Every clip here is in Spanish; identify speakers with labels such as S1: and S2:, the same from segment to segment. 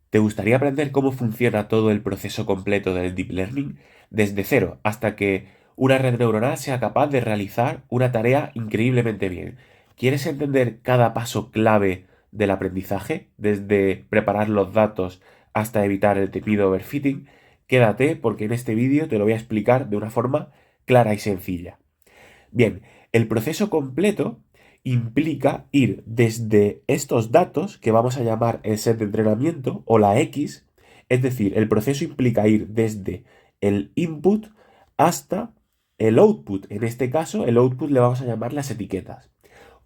S1: ¿Te gustaría aprender cómo funciona todo el proceso completo del Deep Learning, desde cero hasta que una red neuronal sea capaz de realizar una tarea increíblemente bien? ¿Quieres entender cada paso clave del aprendizaje, desde preparar los datos hasta evitar el tepido overfitting? Quédate porque en este vídeo te lo voy a explicar de una forma clara y sencilla. Bien, el proceso completo implica ir desde estos datos, que vamos a llamar el set de entrenamiento o la X, es decir, el proceso implica ir desde el input hasta el output. En este caso, el output le vamos a llamar las etiquetas.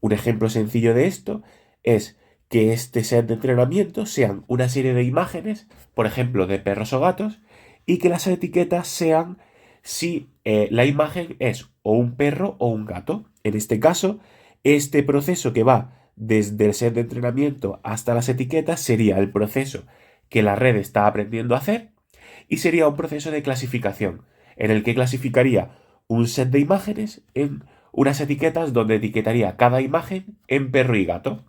S1: Un ejemplo sencillo de esto es que este set de entrenamiento sean una serie de imágenes, por ejemplo, de perros o gatos, y que las etiquetas sean si la imagen es o un perro o un gato. En este caso, este proceso que va desde el set de entrenamiento hasta las etiquetas sería el proceso que la red está aprendiendo a hacer y sería un proceso de clasificación en el que clasificaría un set de imágenes en unas etiquetas donde etiquetaría cada imagen en perro y gato.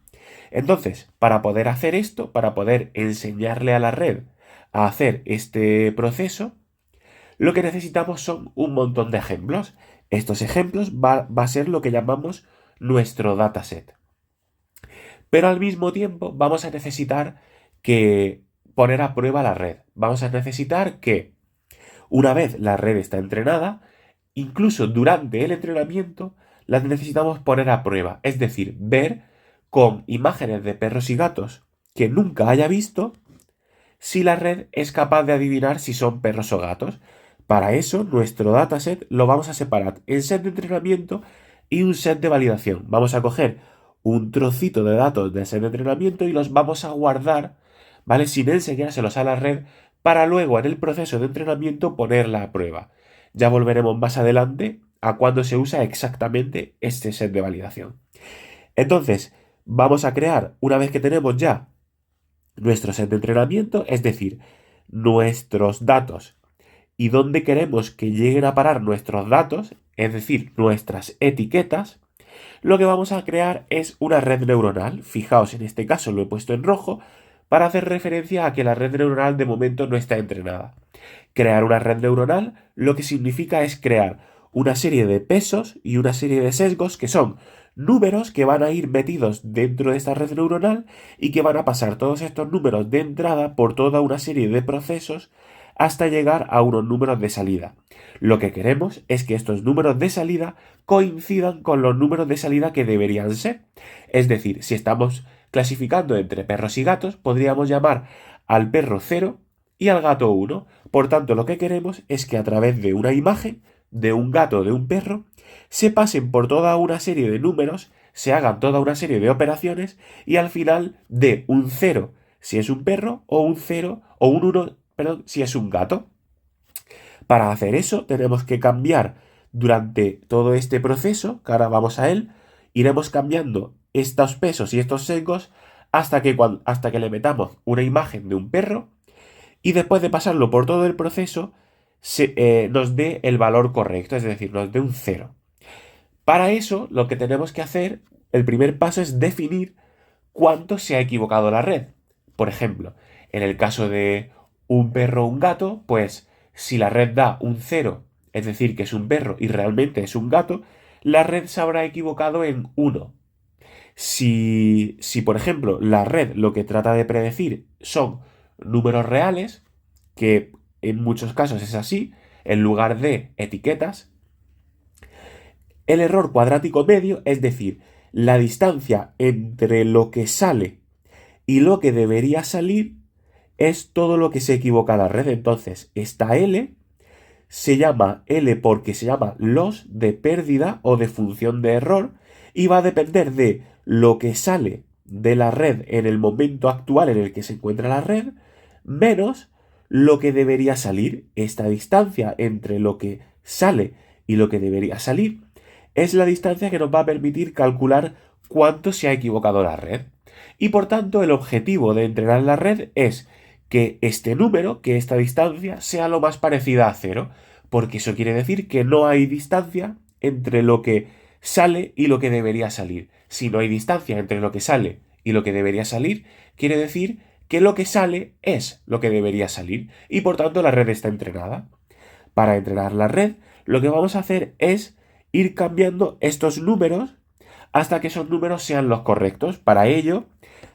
S1: Entonces, para poder hacer esto, para poder enseñarle a la red a hacer este proceso, lo que necesitamos son un montón de ejemplos. Estos ejemplos va a ser lo que llamamos nuestro dataset. Pero al mismo tiempo vamos a necesitar que poner a prueba la red. Vamos a necesitar que una vez la red está entrenada, incluso durante el entrenamiento, la necesitamos poner a prueba. Es decir, ver con imágenes de perros y gatos que nunca haya visto si la red es capaz de adivinar si son perros o gatos. Para eso, nuestro dataset lo vamos a separar en set de entrenamiento y un set de validación. Vamos a coger un trocito de datos del set de entrenamiento y los vamos a guardar, ¿vale? Sin enseñárselos a la red para luego en el proceso de entrenamiento ponerla a prueba. Ya volveremos más adelante a cuándo se usa exactamente este set de validación. Entonces, vamos a crear, una vez que tenemos ya nuestro set de entrenamiento, es decir, nuestros datos y dónde queremos que lleguen a parar nuestros datos, es decir, nuestras etiquetas, lo que vamos a crear es una red neuronal. Fijaos, en este caso lo he puesto en rojo para hacer referencia a que la red neuronal de momento no está entrenada. Crear una red neuronal lo que significa es crear una serie de pesos y una serie de sesgos que son números que van a ir metidos dentro de esta red neuronal y que van a pasar todos estos números de entrada por toda una serie de procesos hasta llegar a unos números de salida. Lo que queremos es que estos números de salida coincidan con los números de salida que deberían ser. Es decir, si estamos clasificando entre perros y gatos, podríamos llamar al perro 0 y al gato 1. Por tanto, lo que queremos es que a través de una imagen, de un gato o de un perro, se pasen por toda una serie de números, se hagan toda una serie de operaciones y al final dé un 0 si es un perro o un 0 o un 1, perdón, si es un gato. Para hacer eso tenemos que cambiar durante todo este proceso, que ahora vamos a él, iremos cambiando estos pesos y estos sesgos hasta que le metamos una imagen de un perro y después de pasarlo por todo el proceso nos dé el valor correcto, es decir, nos dé un cero. Para eso, lo que tenemos que hacer, el primer paso es definir cuánto se ha equivocado la red. Por ejemplo, en el caso de un perro o un gato, pues si la red da un cero, es decir, que es un perro y realmente es un gato, la red se habrá equivocado en uno. Si, por ejemplo, la red lo que trata de predecir son números reales, que en muchos casos es así, en lugar de etiquetas, el error cuadrático medio, es decir, la distancia entre lo que sale y lo que debería salir, es todo lo que se equivoca la red. Entonces, esta L se llama L porque se llama loss de pérdida o de función de error y va a depender de lo que sale de la red en el momento actual en el que se encuentra la red menos lo que debería salir. Esta distancia entre lo que sale y lo que debería salir es la distancia que nos va a permitir calcular cuánto se ha equivocado la red. Y por tanto el objetivo de entrenar la red es que este número, que esta distancia, sea lo más parecida a cero, porque eso quiere decir que no hay distancia entre lo que sale y lo que debería salir. Si no hay distancia entre lo que sale y lo que debería salir, quiere decir que lo que sale es lo que debería salir y por tanto la red está entrenada. Para entrenar la red, lo que vamos a hacer es ir cambiando estos números hasta que esos números sean los correctos. Para ello,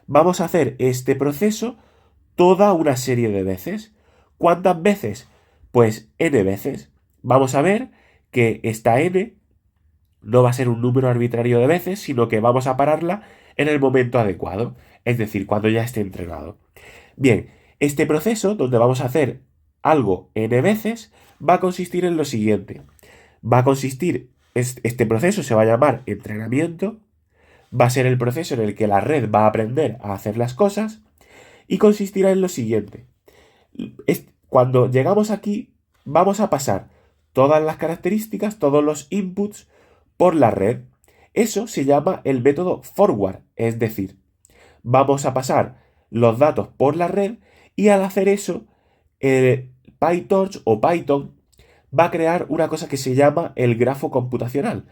S1: vamos a hacer este proceso toda una serie de veces. ¿Cuántas veces? Pues n veces. Vamos a ver que esta n no va a ser un número arbitrario de veces, sino que vamos a pararla en el momento adecuado, es decir, cuando ya esté entrenado. Bien, este proceso, donde vamos a hacer algo n veces, va a consistir en lo siguiente. Va a consistir, este proceso se va a llamar entrenamiento, va a ser el proceso en el que la red va a aprender a hacer las cosas y consistirá en lo siguiente. Cuando llegamos aquí, vamos a pasar todas las características, todos los inputs por la red. Eso se llama el método forward, es decir, vamos a pasar los datos por la red y al hacer eso, PyTorch o Python va a crear una cosa que se llama el grafo computacional,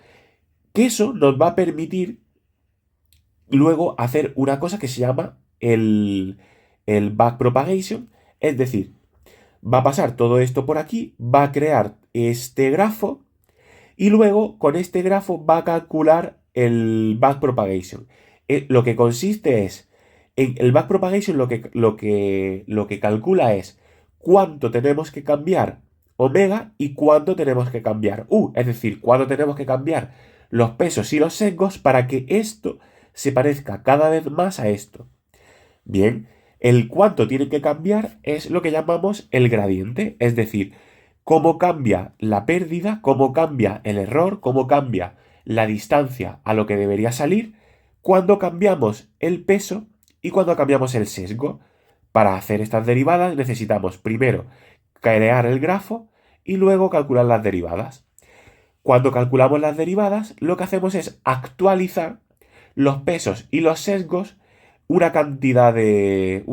S1: que eso nos va a permitir luego hacer una cosa que se llama el backpropagation, es decir, va a pasar todo esto por aquí, va a crear este grafo y luego con este grafo va a calcular el backpropagation. Lo que consiste es, en el backpropagation lo que calcula es cuánto tenemos que cambiar omega y cuánto tenemos que cambiar u, es decir, cuánto tenemos que cambiar los pesos y los sesgos para que esto se parezca cada vez más a esto. Bien, el cuánto tiene que cambiar es lo que llamamos el gradiente, es decir, cómo cambia la pérdida, cómo cambia el error, cómo cambia la distancia a lo que debería salir cuando cambiamos el peso y cuando cambiamos el sesgo. Para hacer estas derivadas necesitamos primero crear el grafo y luego calcular las derivadas. Cuando calculamos las derivadas, lo que hacemos es actualizar los pesos y los sesgos una cantidad de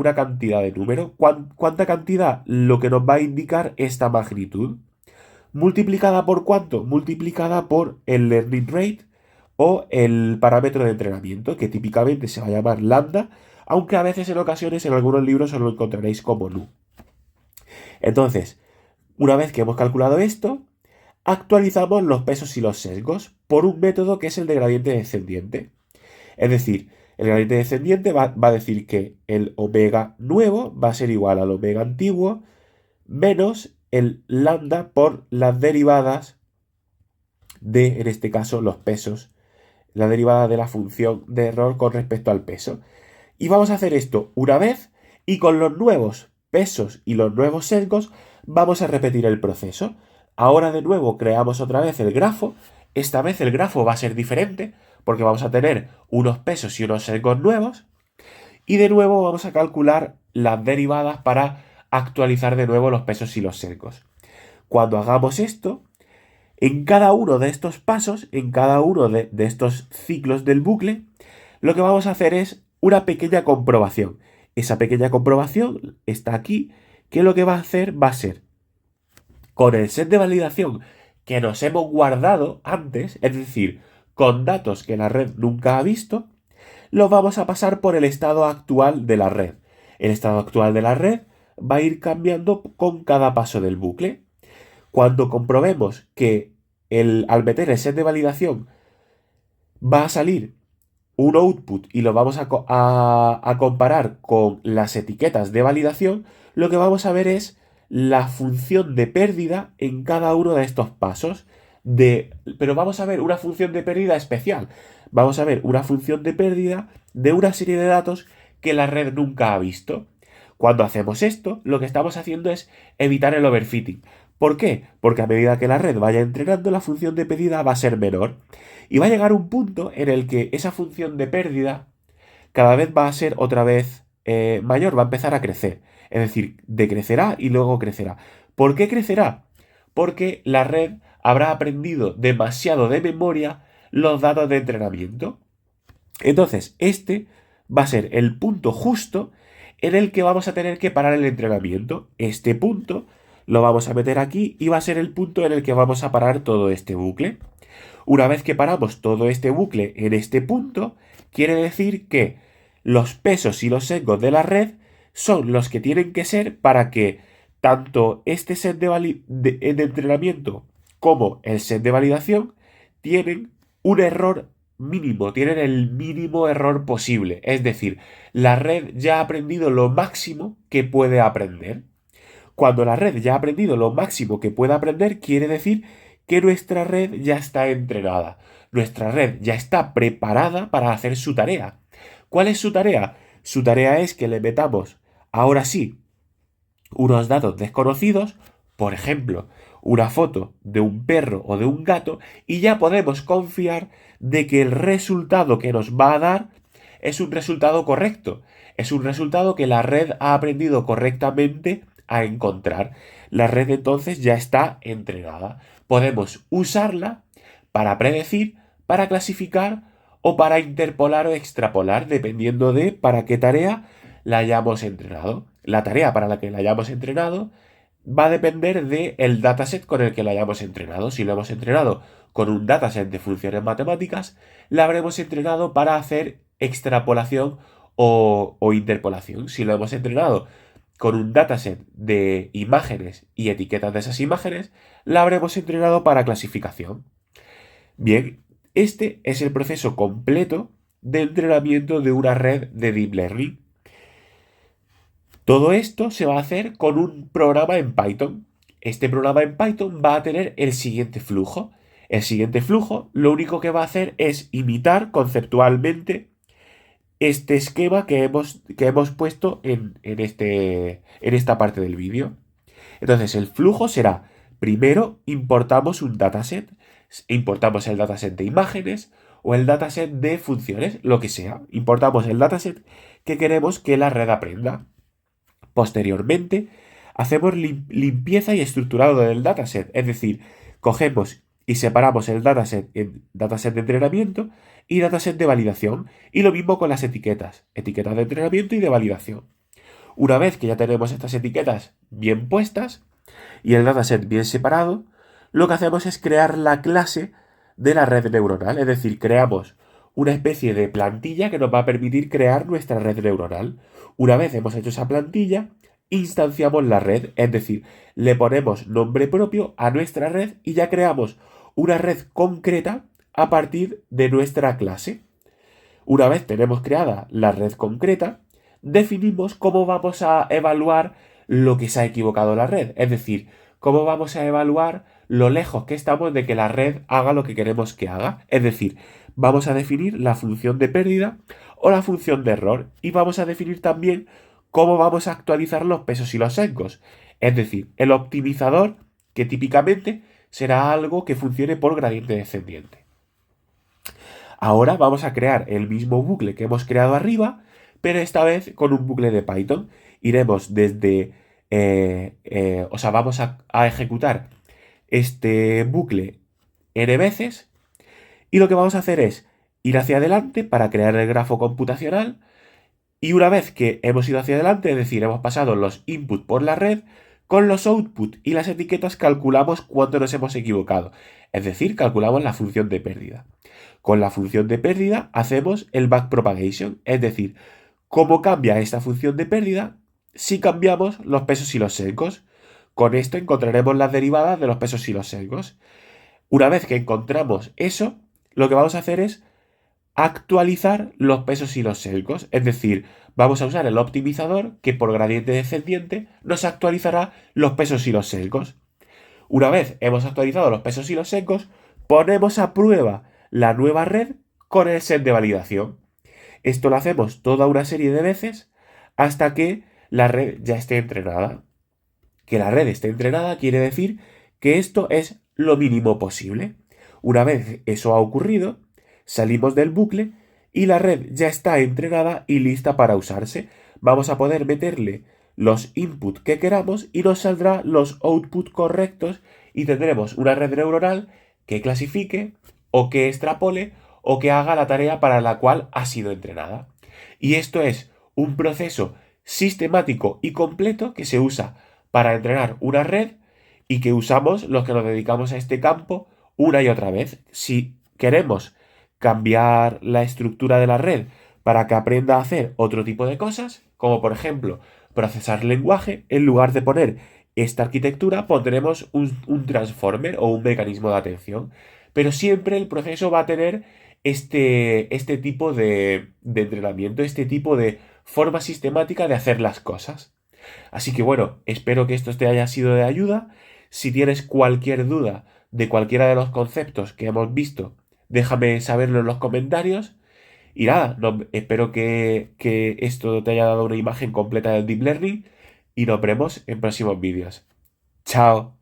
S1: número. ¿Cuánta cantidad? Lo que nos va a indicar esta magnitud. ¿Multiplicada por cuánto? Multiplicada por el learning rate o el parámetro de entrenamiento, que típicamente se va a llamar lambda, aunque a veces en ocasiones en algunos libros os lo encontraréis como nu. Entonces, una vez que hemos calculado esto, actualizamos los pesos y los sesgos por un método que es el de gradiente descendiente. Es decir, el gradiente descendiente va a decir que el omega nuevo va a ser igual al omega antiguo menos el lambda por las derivadas de, en este caso, los pesos, la derivada de la función de error con respecto al peso. Y vamos a hacer esto una vez y con los nuevos pesos y los nuevos sesgos vamos a repetir el proceso. Ahora de nuevo creamos otra vez el grafo. Esta vez el grafo va a ser diferente porque vamos a tener unos pesos y unos sesgos nuevos. Y de nuevo vamos a calcular las derivadas para actualizar de nuevo los pesos y los sesgos. Cuando hagamos esto, en cada uno de estos pasos, en cada uno de estos ciclos del bucle, lo que vamos a hacer es una pequeña comprobación. Esa pequeña comprobación está aquí, que lo que va a hacer va a ser, con el set de validación que nos hemos guardado antes, es decir, con datos que la red nunca ha visto, los vamos a pasar por el estado actual de la red. El estado actual de la red va a ir cambiando con cada paso del bucle. Cuando comprobemos que al meter el set de validación va a salir un output y lo vamos a comparar con las etiquetas de validación, lo que vamos a ver es la función de pérdida en cada uno de estos pasos. Pero vamos a ver una función de pérdida especial. Vamos a ver una función de pérdida de una serie de datos que la red nunca ha visto. Cuando hacemos esto, lo que estamos haciendo es evitar el overfitting. ¿Por qué? Porque a medida que la red vaya entrenando, la función de pérdida va a ser menor. Y va a llegar un punto en el que esa función de pérdida cada vez va a ser otra vez mayor, va a empezar a crecer. Es decir, decrecerá y luego crecerá. ¿Por qué crecerá? Porque la red habrá aprendido demasiado de memoria los datos de entrenamiento. Entonces, este va a ser el punto justo en el que vamos a tener que parar el entrenamiento. Este punto lo vamos a meter aquí y va a ser el punto en el que vamos a parar todo este bucle. Una vez que paramos todo este bucle en este punto, quiere decir que los pesos y los sesgos de la red son los que tienen que ser para que tanto este set de entrenamiento como el set de validación tienen un error mínimo, tienen el mínimo error posible. Es decir, la red ya ha aprendido lo máximo que puede aprender. Cuando la red ya ha aprendido lo máximo que puede aprender, quiere decir que nuestra red ya está entrenada. Nuestra red ya está preparada para hacer su tarea. ¿Cuál es su tarea? Su tarea es que le metamos, ahora sí, unos datos desconocidos, por ejemplo, una foto de un perro o de un gato, y ya podemos confiar de que el resultado que nos va a dar es un resultado correcto, es un resultado que la red ha aprendido correctamente a encontrar. La red entonces ya está entrenada. Podemos usarla para predecir, para clasificar o para interpolar o extrapolar, dependiendo de para qué tarea la hayamos entrenado. La tarea para la que la hayamos entrenado va a depender del dataset con el que la hayamos entrenado. Si lo hemos entrenado con un dataset de funciones matemáticas, la habremos entrenado para hacer extrapolación o interpolación. Si lo hemos entrenado con un dataset de imágenes y etiquetas de esas imágenes, la habremos entrenado para clasificación. Bien, este es el proceso completo de entrenamiento de una red de Deep Learning. Todo esto se va a hacer con un programa en Python. Este programa en Python va a tener el siguiente flujo. El siguiente flujo lo único que va a hacer es imitar conceptualmente este esquema que hemos puesto en esta parte del vídeo. Entonces el flujo será, primero importamos un dataset, importamos el dataset de imágenes o el dataset de funciones, lo que sea. Importamos el dataset que queremos que la red aprenda. Posteriormente, hacemos limpieza y estructurado del dataset, es decir, cogemos y separamos el dataset en dataset de entrenamiento y dataset de validación, y lo mismo con las etiquetas, etiquetas de entrenamiento y de validación. Una vez que ya tenemos estas etiquetas bien puestas y el dataset bien separado, lo que hacemos es crear la clase de la red neuronal, es decir, creamos una especie de plantilla que nos va a permitir crear nuestra red neuronal. Una vez hemos hecho esa plantilla, instanciamos la red, es decir, le ponemos nombre propio a nuestra red y ya creamos una red concreta a partir de nuestra clase. Una vez tenemos creada la red concreta, definimos cómo vamos a evaluar lo que se ha equivocado la red, es decir, cómo vamos a evaluar lo lejos que estamos de que la red haga lo que queremos que haga, es decir, vamos a definir la función de pérdida o la función de error y vamos a definir también cómo vamos a actualizar los pesos y los sesgos, es decir, el optimizador que típicamente será algo que funcione por gradiente descendiente. Ahora vamos a crear el mismo bucle que hemos creado arriba, pero esta vez con un bucle de Python. Iremos desde, vamos a ejecutar este bucle n veces y lo que vamos a hacer es ir hacia adelante para crear el grafo computacional y una vez que hemos ido hacia adelante, es decir, hemos pasado los inputs por la red, con los outputs y las etiquetas calculamos cuánto nos hemos equivocado, es decir, calculamos la función de pérdida. Con la función de pérdida hacemos el backpropagation, es decir, cómo cambia esta función de pérdida si cambiamos los pesos y los sesgos. Con esto encontraremos las derivadas de los pesos y los sesgos. Una vez que encontramos eso, lo que vamos a hacer es actualizar los pesos y los sesgos, es decir, vamos a usar el optimizador que por gradiente descendiente nos actualizará los pesos y los sesgos. Una vez hemos actualizado los pesos y los sesgos, ponemos a prueba la nueva red con el set de validación. Esto lo hacemos toda una serie de veces hasta que la red ya esté entrenada. Que la red esté entrenada quiere decir que esto es lo mínimo posible. Una vez eso ha ocurrido, salimos del bucle y la red ya está entrenada y lista para usarse. Vamos a poder meterle los inputs que queramos y nos saldrá los outputs correctos y tendremos una red neuronal que clasifique o que extrapole o que haga la tarea para la cual ha sido entrenada. Y esto es un proceso sistemático y completo que se usa para entrenar una red y que usamos los que nos dedicamos a este campo una y otra vez. Si queremos cambiar la estructura de la red para que aprenda a hacer otro tipo de cosas, como por ejemplo procesar lenguaje, en lugar de poner esta arquitectura, pondremos un transformer o un mecanismo de atención. Pero siempre el proceso va a tener este tipo de entrenamiento, este tipo de forma sistemática de hacer las cosas. Así que bueno, espero que esto te haya sido de ayuda. Si tienes cualquier duda de cualquiera de los conceptos que hemos visto, déjame saberlo en los comentarios. Y nada, espero que esto te haya dado una imagen completa del Deep Learning y nos vemos en próximos vídeos. Chao.